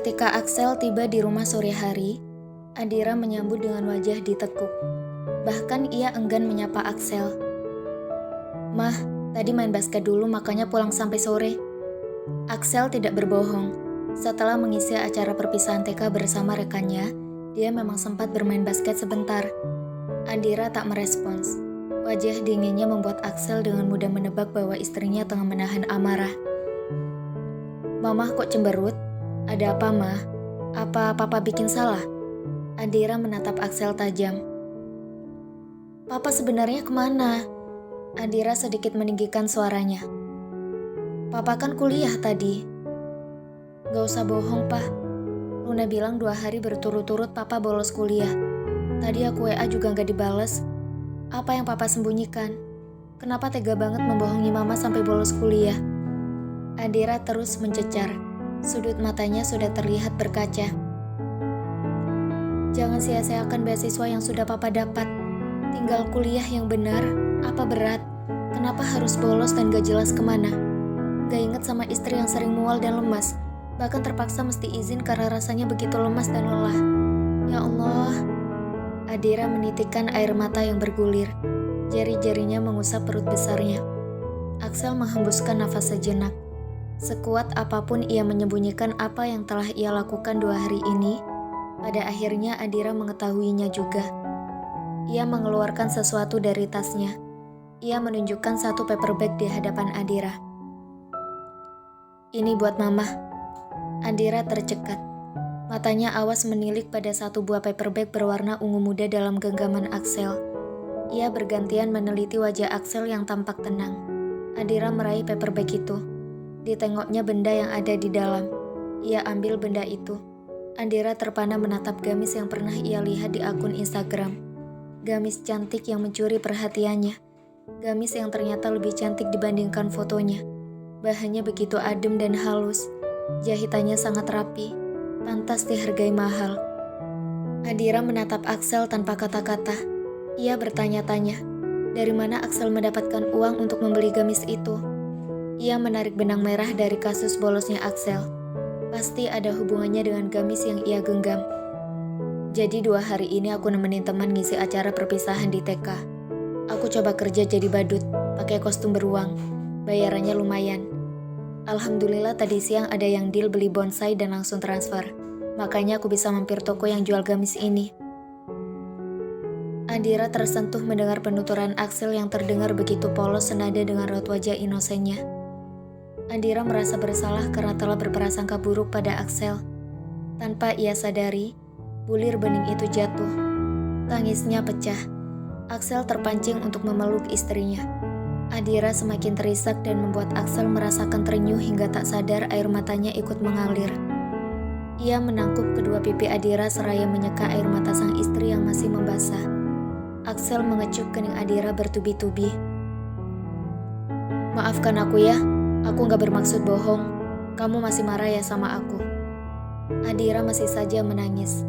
Ketika Axel tiba di rumah sore hari, Andira menyambut dengan wajah ditekuk. Bahkan ia enggan menyapa Axel. "Mah, tadi main basket dulu makanya pulang sampai sore." Axel tidak berbohong. Setelah mengisi acara perpisahan TK bersama rekannya, dia memang sempat bermain basket sebentar. Andira tak merespons. Wajah dinginnya membuat Axel dengan mudah menebak bahwa istrinya tengah menahan amarah. "Mama kok cemberut? Ada apa, Mah? Apa Papa bikin salah?" Andira menatap Axel tajam. "Papa sebenarnya kemana?" Andira sedikit meninggikan suaranya. "Papa kan kuliah tadi." "Gak usah bohong, Pak. Luna bilang 2 hari berturut-turut Papa bolos kuliah. Tadi aku WA juga gak dibales. Apa yang Papa sembunyikan? Kenapa tega banget membohongi Mama sampai bolos kuliah?" Andira terus mencecar. Sudut matanya sudah terlihat berkaca. "Jangan sia-siakan beasiswa yang sudah Papa dapat. Tinggal kuliah yang benar, apa berat? Kenapa harus bolos dan gak jelas kemana? Gak inget sama istri yang sering mual dan lemas. Bahkan terpaksa mesti izin karena rasanya begitu lemas dan lelah. Ya Allah." Andira menitikkan air mata yang bergulir. Jari-jarinya mengusap perut besarnya. Axel menghembuskan nafas sejenak. Sekuat apapun ia menyembunyikan apa yang telah ia lakukan 2 hari ini, pada akhirnya Andira mengetahuinya juga. Ia mengeluarkan sesuatu dari tasnya. Ia menunjukkan satu paper bag di hadapan Andira. "Ini buat Mama." Andira tercekat. Matanya awas menilik pada satu buah paper bag berwarna ungu muda dalam genggaman Axel. Ia bergantian meneliti wajah Axel yang tampak tenang. Andira meraih paper bag itu. Ditengoknya benda yang ada di dalam. Ia ambil benda itu. Andira terpana menatap gamis yang pernah ia lihat di akun Instagram. Gamis cantik yang mencuri perhatiannya. Gamis yang ternyata lebih cantik dibandingkan fotonya. Bahannya begitu adem dan halus. Jahitannya sangat rapi. Pantas dihargai mahal. Andira menatap Axel tanpa kata-kata. Ia bertanya-tanya, dari mana Axel mendapatkan uang untuk membeli gamis itu? Ia menarik benang merah dari kasus bolosnya Axel. Pasti ada hubungannya dengan gamis yang ia genggam. "Jadi 2 hari ini aku nemenin teman ngisi acara perpisahan di TK. Aku coba kerja jadi badut, pakai kostum beruang. Bayarannya lumayan. Alhamdulillah tadi siang ada yang deal beli bonsai dan langsung transfer. Makanya aku bisa mampir toko yang jual gamis ini." Andira tersentuh mendengar penuturan Axel yang terdengar begitu polos senada dengan raut wajah inosennya. Andira merasa bersalah karena telah berprasangka buruk pada Axel. Tanpa ia sadari, bulir bening itu jatuh. Tangisnya pecah. Axel terpancing untuk memeluk istrinya. Andira semakin terisak dan membuat Axel merasakan terenyuh hingga tak sadar air matanya ikut mengalir. Ia menangkup kedua pipi Andira seraya menyeka air mata sang istri yang masih membasah. Axel mengecup kening Andira bertubi-tubi. "Maafkan aku ya. Aku gak bermaksud bohong. Kamu masih marah ya sama aku?" Andira masih saja menangis.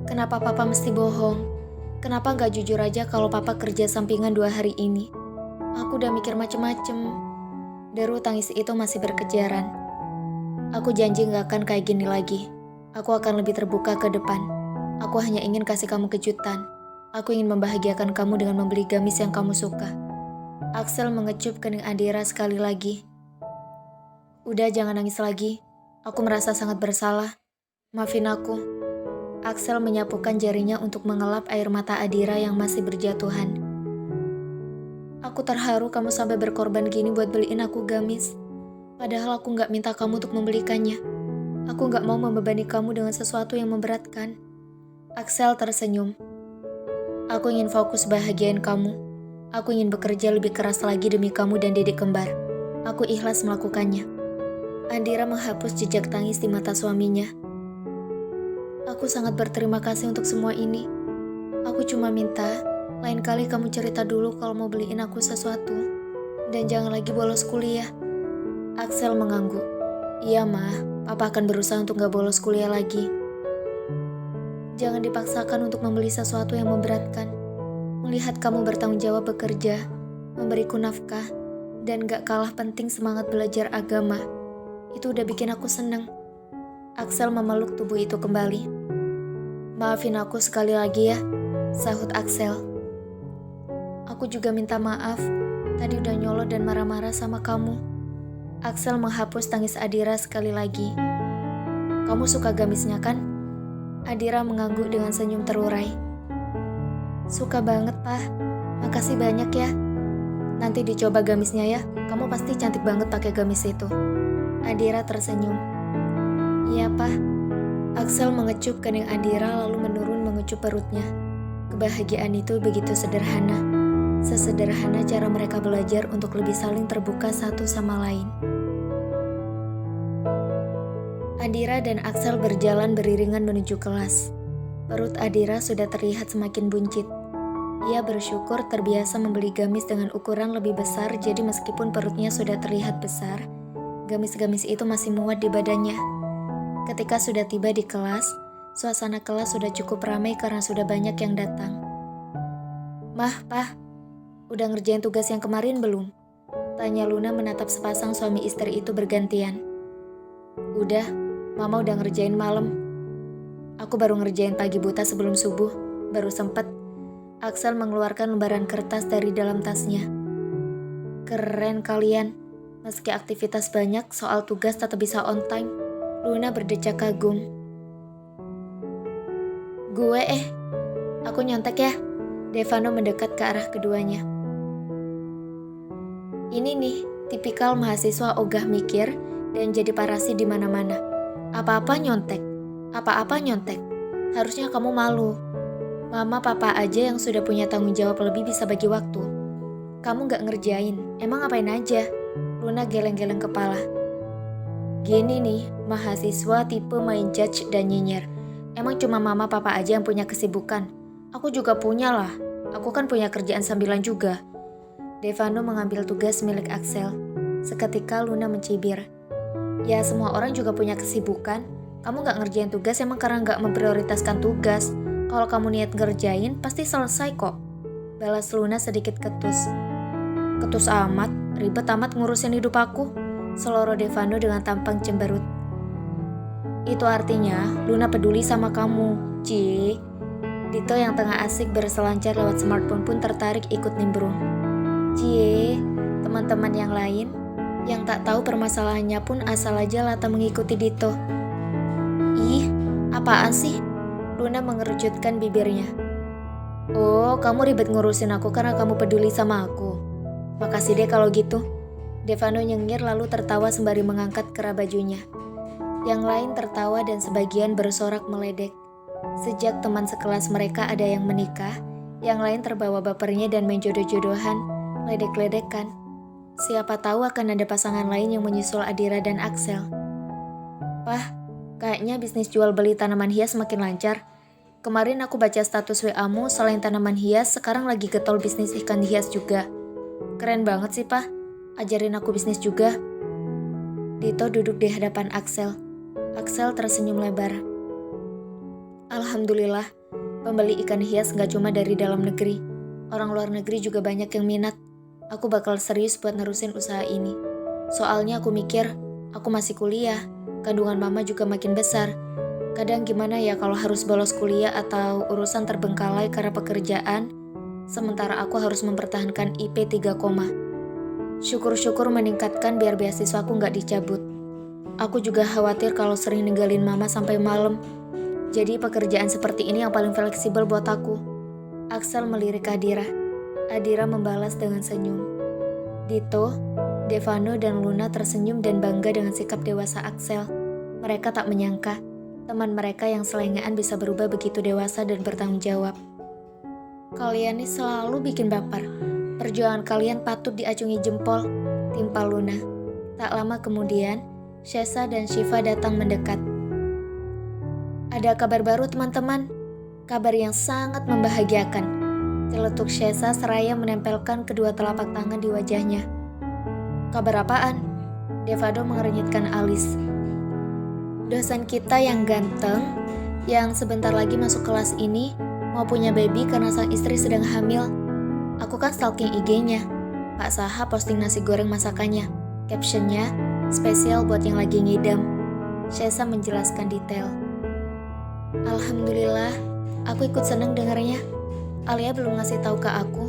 "Kenapa Papa mesti bohong? Kenapa gak jujur aja kalau Papa kerja sampingan 2 hari ini? Aku udah mikir macem-macem." Deru tangis itu masih berkejaran. "Aku janji gak akan kayak gini lagi. Aku akan lebih terbuka ke depan. Aku hanya ingin kasih kamu kejutan. Aku ingin membahagiakan kamu dengan membeli gamis yang kamu suka." Axel mengecup kening Andira sekali lagi. "Udah jangan nangis lagi. Aku merasa sangat bersalah. Maafin aku." Axel menyapukan jarinya untuk mengelap air mata Andira yang masih berjatuhan. "Aku terharu kamu sampai berkorban gini buat beliin aku gamis. Padahal aku gak minta kamu untuk membelikannya. Aku gak mau membebani kamu dengan sesuatu yang memberatkan." Axel tersenyum. "Aku ingin fokus bahagiain kamu. Aku ingin bekerja lebih keras lagi demi kamu dan dedek kembar. Aku ikhlas melakukannya." Andira menghapus jejak tangis di mata suaminya. "Aku sangat berterima kasih untuk semua ini. Aku cuma minta, lain kali kamu cerita dulu kalau mau beliin aku sesuatu. Dan jangan lagi bolos kuliah." Axel mengangguk. "Iya, Mah. Papa akan berusaha untuk gak bolos kuliah lagi." "Jangan dipaksakan untuk membeli sesuatu yang memberatkan. Melihat kamu bertanggung jawab bekerja, memberiku nafkah, dan gak kalah penting semangat belajar agama. Itu udah bikin aku seneng. Axel memeluk tubuh itu kembali. "Maafin aku sekali lagi ya," sahut Axel. "Aku juga minta maaf, tadi udah nyolot dan marah-marah sama kamu." Axel menghapus tangis Adira sekali lagi. "Kamu suka gamisnya kan?" Adira mengangguk dengan senyum terurai. "Suka banget, Pak. Makasih banyak ya. Nanti dicoba gamisnya ya, kamu pasti cantik banget pakai gamis itu." Adira tersenyum. "Iya, Pak." Axel mengecup kening Adira lalu menurun mengecup perutnya. Kebahagiaan itu begitu sederhana. Sesederhana cara mereka belajar untuk lebih saling terbuka satu sama lain. Adira dan Axel berjalan beriringan menuju kelas. Perut Adira sudah terlihat semakin buncit. Ia bersyukur terbiasa membeli gamis dengan ukuran lebih besar, jadi meskipun perutnya sudah terlihat besar, gamis-gamis itu masih muat di badannya. Ketika sudah tiba di kelas, suasana kelas sudah cukup ramai karena sudah banyak yang datang. "Mah, Pah, udah ngerjain tugas yang kemarin belum?" tanya Luna menatap sepasang suami istri itu bergantian. "Udah, Mama udah ngerjain malam. Aku baru ngerjain pagi buta sebelum subuh, baru sempet." Axel mengeluarkan lembaran kertas dari dalam tasnya. "Keren kalian, meski aktivitas banyak, soal tugas tetap bisa on time." Luna berdecak kagum. Aku nyontek ya." Devano mendekat ke arah keduanya. "Ini nih, tipikal mahasiswa ogah mikir dan jadi parasit di mana-mana. Apa-apa nyontek, apa-apa nyontek. Harusnya kamu malu. Mama papa aja yang sudah punya tanggung jawab lebih bisa bagi waktu. Kamu gak ngerjain, emang ngapain aja?" Luna geleng-geleng kepala. "Gini nih, mahasiswa tipe main judge dan nyinyir. Emang cuma mama papa aja yang punya kesibukan? Aku juga punya lah, aku kan punya kerjaan sambilan juga." Devano mengambil tugas milik Axel. Seketika Luna mencibir. "Ya semua orang juga punya kesibukan. Kamu gak ngerjain tugas emang karena gak memprioritaskan tugas. Kalau kamu niat ngerjain, pasti selesai kok." Balas Luna sedikit ketus. "Ketus amat, ribet amat ngurusin hidup aku," seloroh Devano dengan tampang cemberut. "Itu artinya Luna peduli sama kamu, Cie." Dito yang tengah asik berselancar lewat smartphone pun tertarik ikut nimbrung. "Cie," teman-teman yang lain yang tak tahu permasalahannya pun asal aja lata mengikuti Dito. "Ih, apaan sih?" Luna mengerucutkan bibirnya. "Oh, kamu ribet ngurusin aku karena kamu peduli sama aku. Makasih deh kalau gitu." Devano nyengir lalu tertawa sembari mengangkat kerah bajunya. Yang lain tertawa dan sebagian bersorak meledek. Sejak teman sekelas mereka ada yang menikah, yang lain terbawa bapernya dan main jodoh-jodohan, ledek-ledekan. Siapa tahu akan ada pasangan lain yang menyusul Adira dan Axel. "Pah, kayaknya bisnis jual beli tanaman hias makin lancar. Kemarin aku baca status WA-mu, selain tanaman hias, sekarang lagi getol bisnis ikan hias juga. Keren banget sih, Pah. Ajarin aku bisnis juga." Dito duduk di hadapan Axel. Axel tersenyum lebar. "Alhamdulillah, pembeli ikan hias gak cuma dari dalam negeri. Orang luar negeri juga banyak yang minat. Aku bakal serius buat nerusin usaha ini. Soalnya aku mikir, aku masih kuliah, kandungan mama juga makin besar. Kadang gimana ya kalau harus bolos kuliah atau urusan terbengkalai karena pekerjaan, sementara aku harus mempertahankan IP 3, syukur-syukur meningkatkan biar beasiswaku gak dicabut. Aku juga khawatir kalau sering ninggalin mama sampai malam. Jadi pekerjaan seperti ini yang paling fleksibel buat aku." Axel melirik Adira. Adira membalas dengan senyum. Dito, Devano, dan Luna tersenyum dan bangga dengan sikap dewasa Axel. Mereka tak menyangka teman mereka yang selengean bisa berubah begitu dewasa dan bertanggung jawab. "Kalian ini selalu bikin baper. Perjuangan kalian patut diacungi jempol," timpal Luna. Tak lama kemudian, Shesa dan Shiva datang mendekat. "Ada kabar baru teman-teman. Kabar yang sangat membahagiakan," celetuk Shesa seraya menempelkan kedua telapak tangan di wajahnya. "Kabar apaan?" Devado mengernyitkan alis. "Dosen kita yang ganteng, yang sebentar lagi masuk kelas ini, mau punya baby karena sang istri sedang hamil. Aku kan stalking IG-nya. Pak Saha posting nasi goreng masakannya. Captionnya, spesial buat yang lagi ngidam. Shesa menjelaskan detail. Alhamdulillah, aku ikut seneng dengarnya. Alia belum ngasih tahu ke aku.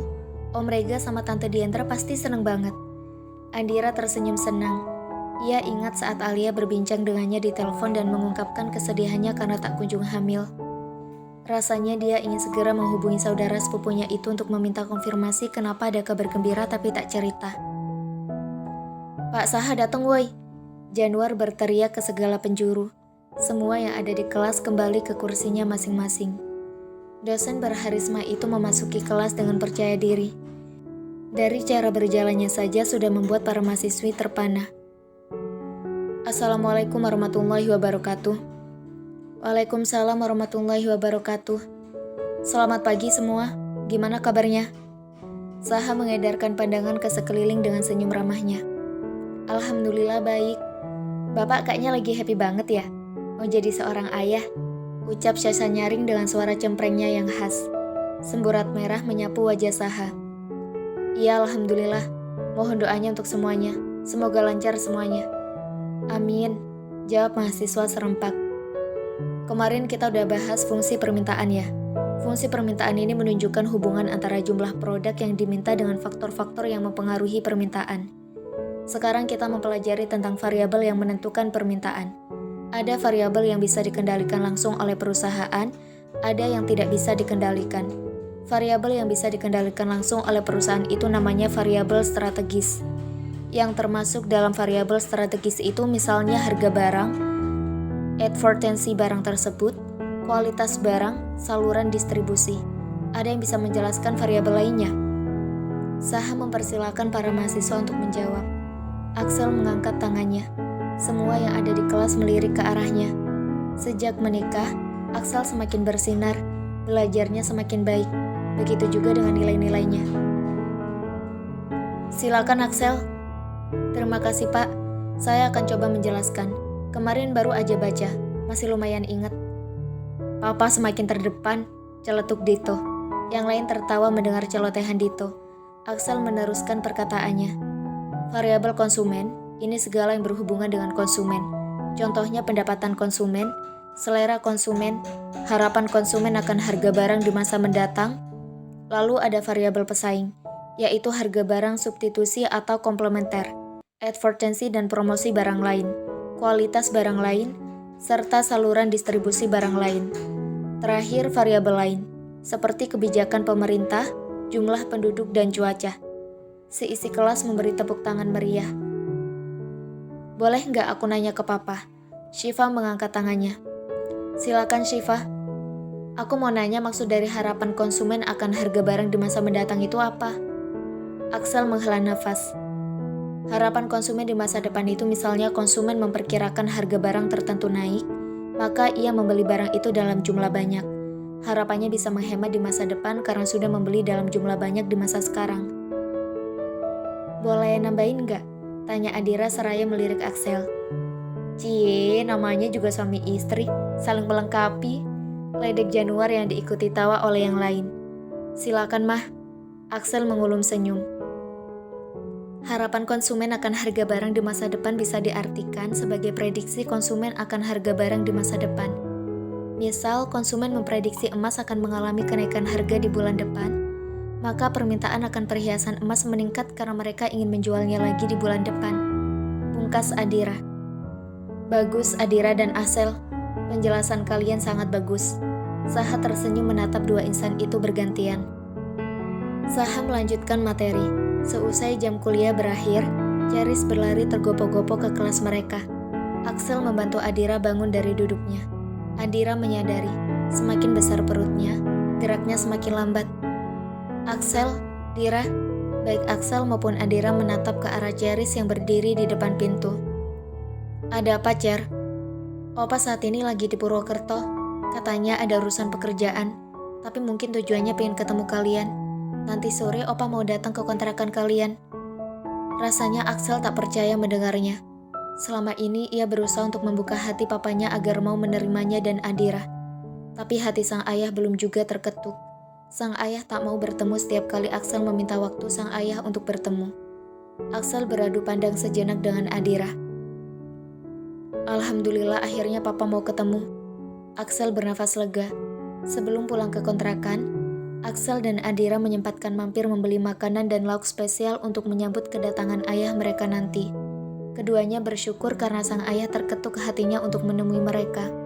Om Rega sama Tante Diandra pasti seneng banget. Andira tersenyum senang. Ia ingat saat Alia berbincang dengannya di telepon dan mengungkapkan kesedihannya karena tak kunjung hamil. Rasanya dia ingin segera menghubungi saudara sepupunya itu untuk meminta konfirmasi kenapa ada kabar gembira tapi tak cerita. Pak Saha datang woi. Januar berteriak ke segala penjuru. Semua yang ada di kelas kembali ke kursinya masing-masing. Dosen berharisma itu memasuki kelas dengan percaya diri. Dari cara berjalannya saja sudah membuat para mahasiswi terpana. Assalamualaikum warahmatullahi wabarakatuh. Waalaikumsalam warahmatullahi wabarakatuh. Selamat pagi semua, gimana kabarnya? Saha mengedarkan pandangan ke sekeliling dengan senyum ramahnya. Alhamdulillah baik. Bapak kayaknya lagi happy banget ya, mau jadi seorang ayah, ucap Shesa nyaring dengan suara cemprengnya yang khas. Semburat merah menyapu wajah Saha. Iya alhamdulillah, mohon doanya untuk semuanya, semoga lancar semuanya. Amin, jawab mahasiswa serempak. Kemarin kita udah bahas fungsi permintaan ya. Fungsi permintaan ini menunjukkan hubungan antara jumlah produk yang diminta dengan faktor-faktor yang mempengaruhi permintaan. Sekarang kita mempelajari tentang variabel yang menentukan permintaan. Ada variabel yang bisa dikendalikan langsung oleh perusahaan, ada yang tidak bisa dikendalikan. Variabel yang bisa dikendalikan langsung oleh perusahaan itu namanya variabel strategis. Yang termasuk dalam variabel strategis itu misalnya harga barang, advertensi barang tersebut, kualitas barang, saluran distribusi. Ada yang bisa menjelaskan variabel lainnya? Saha mempersilahkan para mahasiswa untuk menjawab. Axel mengangkat tangannya. Semua yang ada di kelas melirik ke arahnya. Sejak menikah, Axel semakin bersinar, belajarnya semakin baik. Begitu juga dengan nilai-nilainya. Silakan Axel. Terima kasih Pak, saya akan coba menjelaskan. Kemarin baru aja baca, masih lumayan ingat. Papa semakin terdepan, celetuk Dito. Yang lain tertawa mendengar celotehan Dito. Axel meneruskan perkataannya. Variabel konsumen, ini segala yang berhubungan dengan konsumen. Contohnya pendapatan konsumen, selera konsumen, harapan konsumen akan harga barang di masa mendatang. Lalu ada variabel pesaing, yaitu harga barang substitusi atau komplementer, advertensi dan promosi barang lain, kualitas barang lain, serta saluran distribusi barang lain. Terakhir, variabel lain, seperti kebijakan pemerintah, jumlah penduduk, dan cuaca. Seisi kelas memberi tepuk tangan meriah. Boleh nggak aku nanya ke Papa? Shiva mengangkat tangannya. Silakan Shiva. Aku mau nanya maksud dari harapan konsumen akan harga barang di masa mendatang itu apa? Axel menghela nafas. Harapan konsumen di masa depan itu misalnya konsumen memperkirakan harga barang tertentu naik, maka ia membeli barang itu dalam jumlah banyak. Harapannya bisa menghemat di masa depan karena sudah membeli dalam jumlah banyak di masa sekarang. Boleh nambahin nggak? Tanya Adira seraya melirik Axel. Cie, namanya juga suami istri, saling melengkapi. Ledek Januar yang diikuti tawa oleh yang lain. Silakan Mah. Axel mengulum senyum. Harapan konsumen akan harga barang di masa depan bisa diartikan sebagai prediksi konsumen akan harga barang di masa depan. Misal, konsumen memprediksi emas akan mengalami kenaikan harga di bulan depan, maka permintaan akan perhiasan emas meningkat karena mereka ingin menjualnya lagi di bulan depan. Pungkas Adira. Bagus Adira dan Axel, penjelasan kalian sangat bagus. Saha tersenyum menatap dua insan itu bergantian. Saha melanjutkan materi. Seusai jam kuliah berakhir, Charis berlari tergopoh-gopoh ke kelas mereka. Axel membantu Adira bangun dari duduknya. Adira menyadari, semakin besar perutnya, geraknya semakin lambat. Axel, Dira, baik Axel maupun Adira menatap ke arah Charis yang berdiri di depan pintu. Ada apa, Cher? Opa saat ini lagi di Purwokerto. Katanya ada urusan pekerjaan, tapi mungkin tujuannya pengen ketemu kalian. Nanti sore Opa mau datang ke kontrakan kalian. Rasanya Axel tak percaya mendengarnya. Selama ini ia berusaha untuk membuka hati papanya agar mau menerimanya dan Adira. Tapi hati sang ayah belum juga terketuk. Sang ayah tak mau bertemu setiap kali Axel meminta waktu sang ayah untuk bertemu. Axel beradu pandang sejenak dengan Adira. Alhamdulillah akhirnya papa mau ketemu. Axel bernafas lega. Sebelum pulang ke kontrakan, Axel dan Adira menyempatkan mampir membeli makanan dan lauk spesial untuk menyambut kedatangan ayah mereka nanti. Keduanya bersyukur karena sang ayah terketuk hatinya untuk menemui mereka.